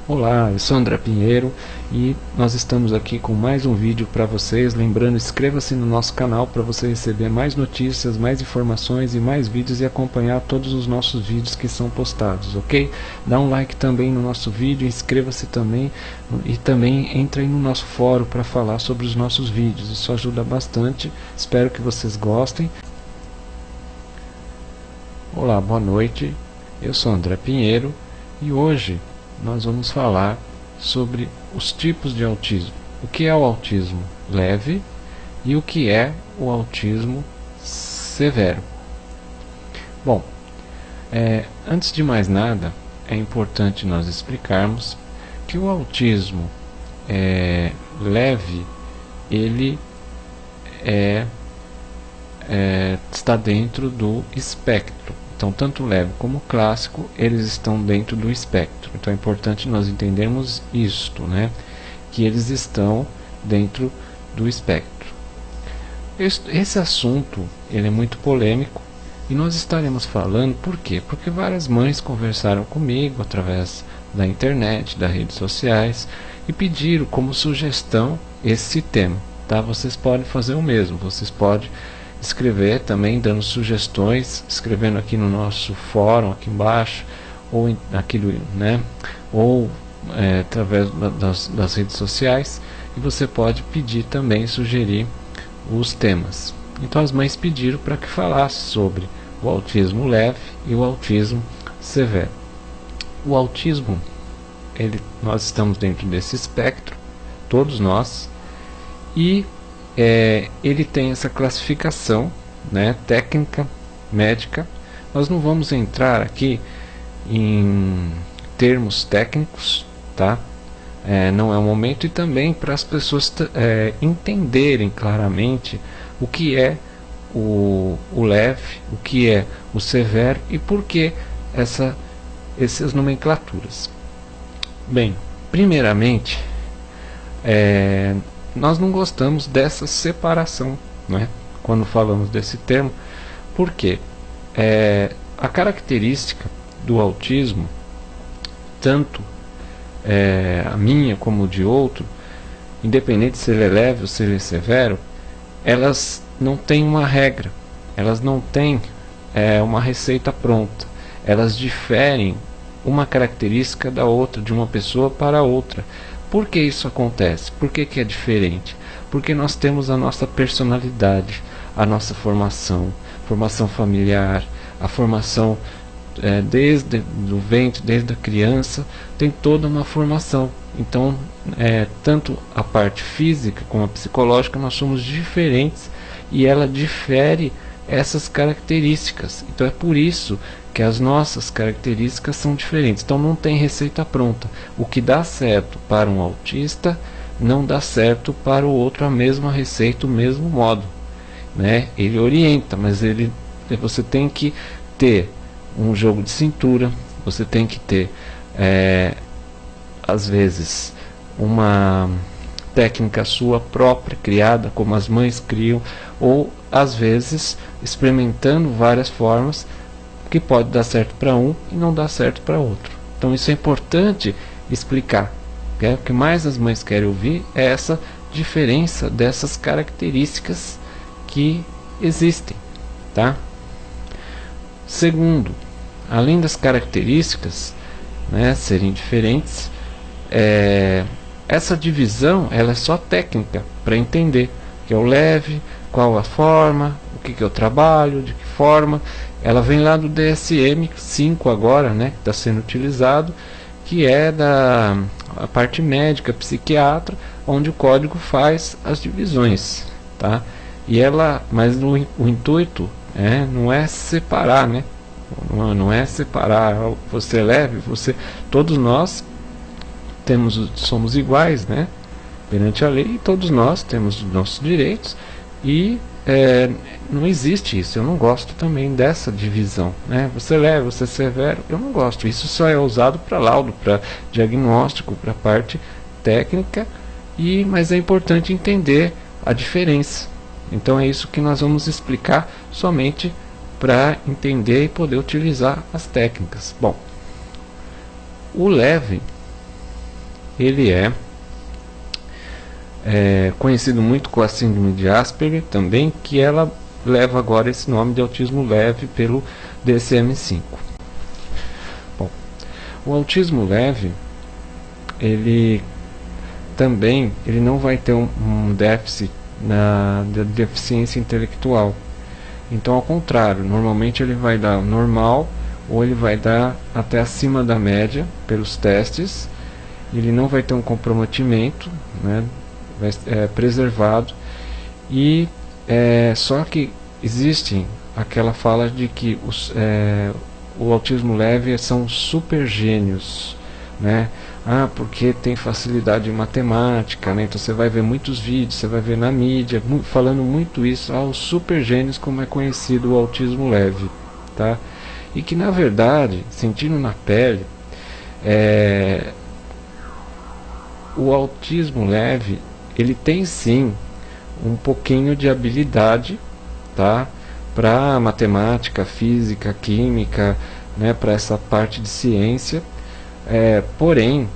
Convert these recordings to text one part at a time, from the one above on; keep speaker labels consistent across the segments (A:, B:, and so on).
A: Olá, eu sou André Pinheiro e nós estamos aqui com mais um vídeo para vocês. Lembrando, inscreva-se no nosso canal para você receber mais notícias, mais informações e mais vídeos e acompanhar todos os nossos vídeos que são postados, ok? Dá um like também no nosso vídeo, inscreva-se também e também entre aí no nosso fórum para falar sobre os nossos vídeos. Isso ajuda bastante, espero que vocês gostem. Olá, boa noite, eu sou André Pinheiro e hoje nós vamos falar sobre os tipos de autismo. O que é o autismo leve e o que é o autismo severo. Bom, antes de mais nada, é importante nós explicarmos que o autismo leve, ele está dentro do espectro. Então, tanto leve como clássico, eles estão dentro do espectro. Então, é importante nós entendermos isto, né? Que eles estão dentro do espectro. Esse assunto, ele é muito polêmico e nós estaremos falando, por quê? Porque várias mães conversaram comigo através da internet, das redes sociais e pediram como sugestão esse tema, tá? Vocês podem fazer o mesmo, vocês podem escrever também, dando sugestões, escrevendo aqui no nosso fórum aqui embaixo, ou através das redes sociais, e você pode pedir também, sugerir os temas. Então as mães pediram para que falasse sobre o autismo leve e o autismo severo. O autismo, nós estamos dentro desse espectro, todos nós, e ele tem essa classificação, né, técnica, médica. Nós não vamos entrar aqui em termos técnicos, tá? Não é o momento, e também para as pessoas entenderem claramente o que é o leve, o que é o severo e por que essas nomenclaturas. Bem, primeiramente, nós não gostamos dessa separação, né, quando falamos desse termo, porque a característica do autismo, tanto a minha como de outro, independente se ele é leve ou se ele é severo, elas não têm uma regra, elas não têm uma receita pronta, elas diferem uma característica da outra, de uma pessoa para outra. Por que isso acontece? Por que é diferente? Porque nós temos a nossa personalidade, a nossa formação familiar, a formação desde o ventre, desde a criança, tem toda uma formação. Então, tanto a parte física como a psicológica, nós somos diferentes e ela difere essas características. Então é por isso que as nossas características são diferentes. Então não tem receita pronta. O que dá certo para um autista não dá certo para o outro, a mesma receita, o mesmo modo, né? Ele orienta, mas você tem que ter um jogo de cintura, você tem que ter às vezes uma técnica sua própria, criada como as mães criam, ou às vezes experimentando várias formas que pode dar certo para um e não dar certo para outro. Então isso é importante explicar. O que mais as mães querem ouvir é essa diferença dessas características que existem, tá? Segundo, além das características, né, serem diferentes, essa divisão ela é só técnica para entender que é o leve, qual a forma, o que eu trabalho, de que forma. Ela vem lá do DSM-5 agora, né, que está sendo utilizado, que é a parte médica, psiquiatra, onde o código faz as divisões, tá? Mas o intuito não é separar, né? Não é separar. Você é leve, todos nós somos iguais, né, perante a lei, e todos nós temos nossos direitos, e não existe isso. Eu não gosto também dessa divisão, né? Você é leve, você é severo, eu não gosto. Isso só é usado para laudo, para diagnóstico, para parte técnica, mas é importante entender a diferença. Então é isso que nós vamos explicar, somente para entender e poder utilizar as técnicas. Bom, o leve ele é conhecido muito com a síndrome de Asperger também, que ela leva agora esse nome de autismo leve pelo DSM-5. Bom, o autismo leve, ele não vai ter um déficit na deficiência intelectual. Então, ao contrário, normalmente ele vai dar normal ou ele vai dar até acima da média pelos testes. Ele não vai ter um comprometimento, né, preservado. E só que existe aquela fala de que o autismo leve são super gênios, né? Porque tem facilidade em matemática, né? Então você vai ver muitos vídeos, você vai ver na mídia falando muito isso, os super gênios, como é conhecido o autismo leve, tá? E que na verdade, sentindo na pele, o autismo leve, ele tem sim um pouquinho de habilidade, tá? Para matemática, física, química, né? Para essa parte de ciência. Porém,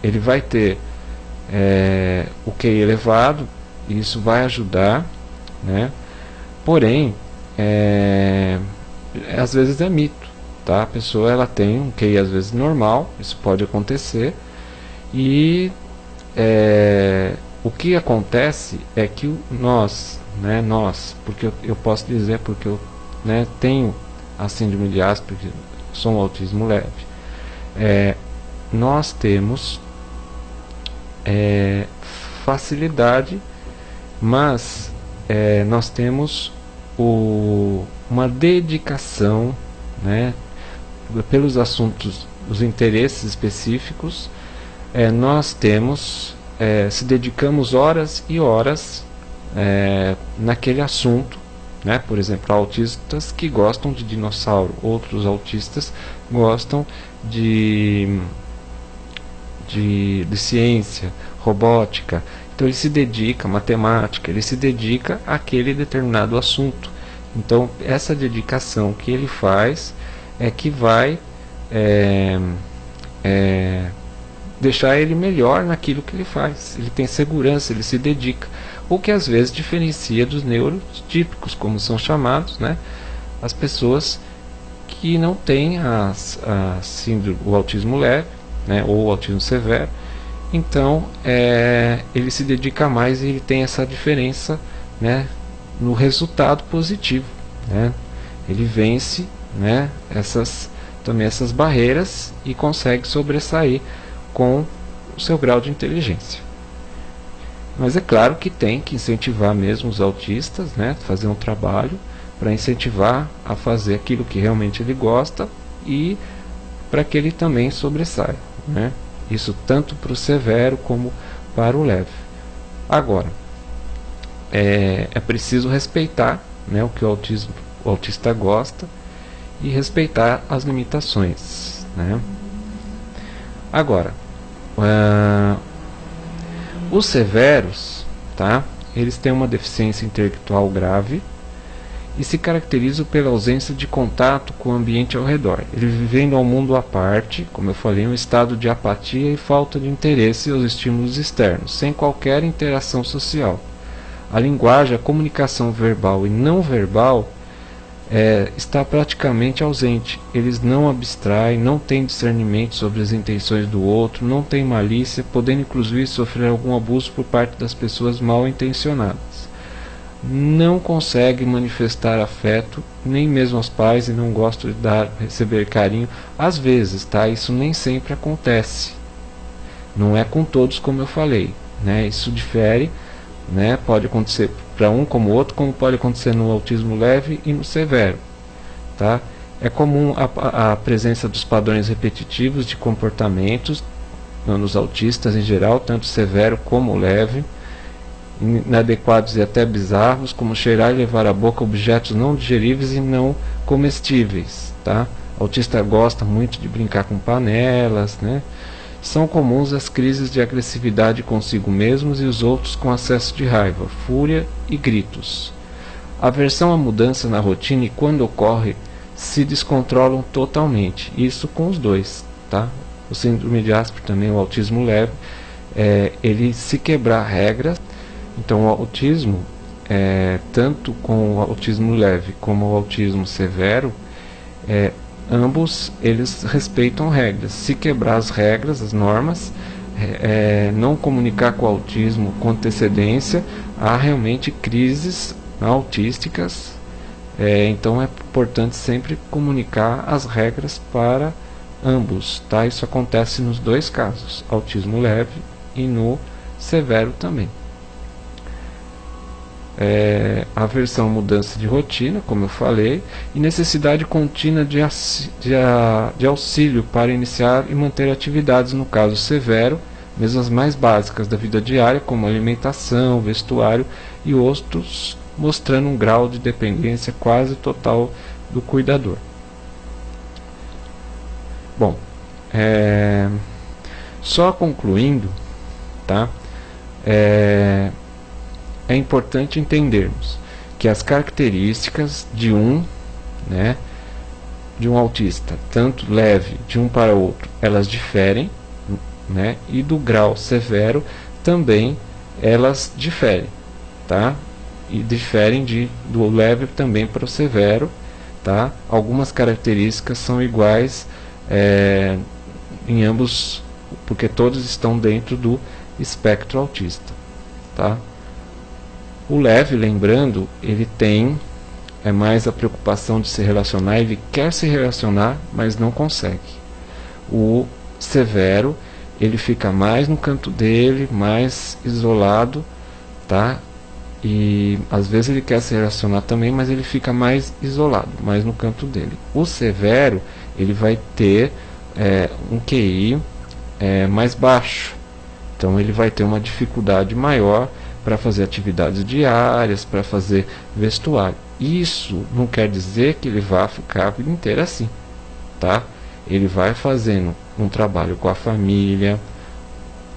A: ele vai ter o QI elevado, e isso vai ajudar, né? Porém, às vezes é mito, tá? A pessoa ela tem um QI às vezes normal, isso pode acontecer, e o que acontece é que nós, porque eu posso dizer, porque eu tenho a síndrome de Asperger, sou um autismo leve, nós temos facilidade, mas nós temos uma dedicação, né, pelos assuntos, os interesses específicos. Nós temos, se dedicamos horas e horas naquele assunto, né? Por exemplo, autistas que gostam de dinossauro, outros autistas gostam de ciência, robótica. Então ele se dedica à matemática, ele se dedica àquele determinado assunto. Então essa dedicação que ele faz é que vai deixar ele melhor naquilo que ele faz. Ele tem segurança, ele se dedica, o que às vezes diferencia dos neurotípicos, como são chamados, né? As pessoas que não têm o autismo leve, né? Ou o autismo severo. Então ele se dedica mais e ele tem essa diferença, né? No resultado positivo, né? Ele vence, né? Também essas barreiras e consegue sobressair com o seu grau de inteligência. Mas é claro que tem que incentivar mesmo os autistas, né, fazer um trabalho para incentivar a fazer aquilo que realmente ele gosta e para que ele também sobressaia, né? Isso tanto para o severo como para o leve. Agora, é preciso respeitar, né, o que o autista gosta e respeitar as limitações, né? Agora, os severos, tá? Eles têm uma deficiência intelectual grave e se caracterizam pela ausência de contato com o ambiente ao redor. Eles vivendo ao mundo à parte, como eu falei, um estado de apatia e falta de interesse aos estímulos externos, sem qualquer interação social. A linguagem, a comunicação verbal e não verbal está praticamente ausente. Eles não abstraem, não têm discernimento sobre as intenções do outro, não têm malícia, podendo inclusive sofrer algum abuso por parte das pessoas mal intencionadas. Não conseguem manifestar afeto, nem mesmo aos pais, e não gostam de receber carinho. Às vezes, tá? Isso nem sempre acontece. Não é com todos, como eu falei, né? Isso difere, né? Pode acontecer para um como outro, como pode acontecer no autismo leve e no severo, tá? É comum a presença dos padrões repetitivos de comportamentos nos autistas em geral, tanto severo como leve, inadequados e até bizarros, como cheirar e levar à boca objetos não digeríveis e não comestíveis, tá? O autista gosta muito de brincar com panelas, né? São comuns as crises de agressividade consigo mesmos e os outros com acesso de raiva, fúria e gritos. Aversão à mudança na rotina e, quando ocorre, se descontrolam totalmente. Isso com os dois, tá? o síndrome de Asperger também, o autismo leve, ele se quebrar regras. Então o autismo, tanto com o autismo leve como o autismo severo, ambos eles respeitam regras. Se quebrar as regras, as normas, não comunicar com o autismo com antecedência, há realmente crises autísticas. Então é importante sempre comunicar as regras para ambos, tá? Isso acontece nos dois casos, autismo leve e no severo também. Aversão à mudança de rotina, como eu falei, e necessidade contínua de auxílio para iniciar e manter atividades, no caso severo, mesmo as mais básicas da vida diária, como alimentação, vestuário, e outros mostrando um grau de dependência quase total do cuidador. Bom, só concluindo, tá? É importante entendermos que as características de um autista, tanto leve de um para outro, elas diferem, né? E do grau severo também elas diferem, tá? E diferem do leve também para o severo, tá? Algumas características são iguais em ambos, porque todos estão dentro do espectro autista, tá? O leve, lembrando, ele tem mais a preocupação de se relacionar, ele quer se relacionar, mas não consegue. O severo, ele fica mais no canto dele, mais isolado, tá? E às vezes ele quer se relacionar também, mas ele fica mais isolado, mais no canto dele. O severo, ele vai ter um QI mais baixo, então ele vai ter uma dificuldade maior para fazer atividades diárias, para fazer vestuário. Isso não quer dizer que ele vá ficar a vida inteira assim, tá? Ele vai fazendo um trabalho com a família,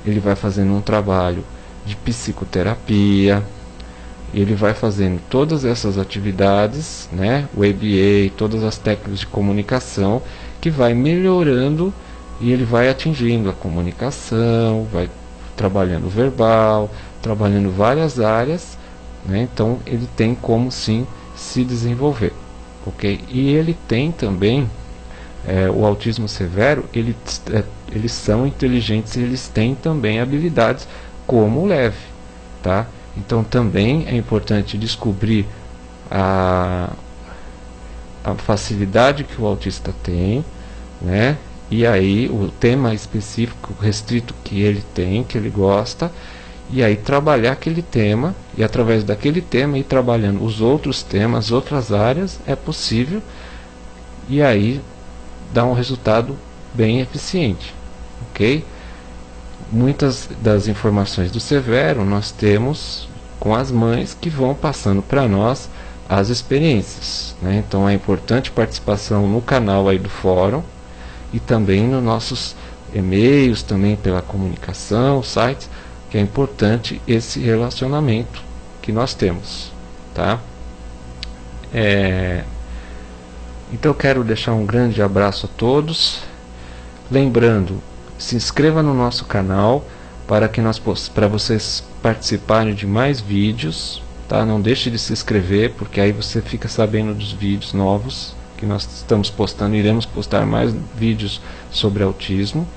A: ele vai fazendo um trabalho de psicoterapia, ele vai fazendo todas essas atividades, né? O ABA, todas as técnicas de comunicação, que vai melhorando e ele vai atingindo a comunicação, vai trabalhando verbal, trabalhando várias áreas, né? Então ele tem como sim se desenvolver, ok? E ele tem também o autismo severo, eles são inteligentes, eles têm também habilidades como o leve, tá? Então também é importante descobrir a facilidade que o autista tem, né? E aí o tema específico restrito que ele tem, que ele gosta, e aí trabalhar aquele tema, e através daquele tema ir trabalhando os outros temas, outras áreas, é possível, e aí dá um resultado bem eficiente, ok? Muitas das informações do severo nós temos com as mães que vão passando para nós as experiências, né? Então é importante participação no canal aí do fórum e também nos nossos e-mails, também pela comunicação, sites, que é importante esse relacionamento que nós temos, tá? Então eu quero deixar um grande abraço a todos, lembrando, se inscreva no nosso canal para vocês participarem de mais vídeos, tá? Não deixe de se inscrever, porque aí você fica sabendo dos vídeos novos que nós estamos postando. Iremos postar mais vídeos sobre autismo.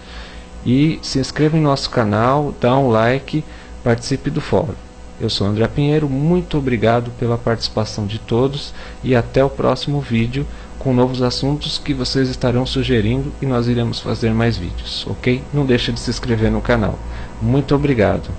A: E se inscreva em nosso canal, dá um like, participe do fórum. Eu sou André Pinheiro, muito obrigado pela participação de todos e até o próximo vídeo com novos assuntos que vocês estarão sugerindo e nós iremos fazer mais vídeos, ok? Não deixe de se inscrever no canal. Muito obrigado.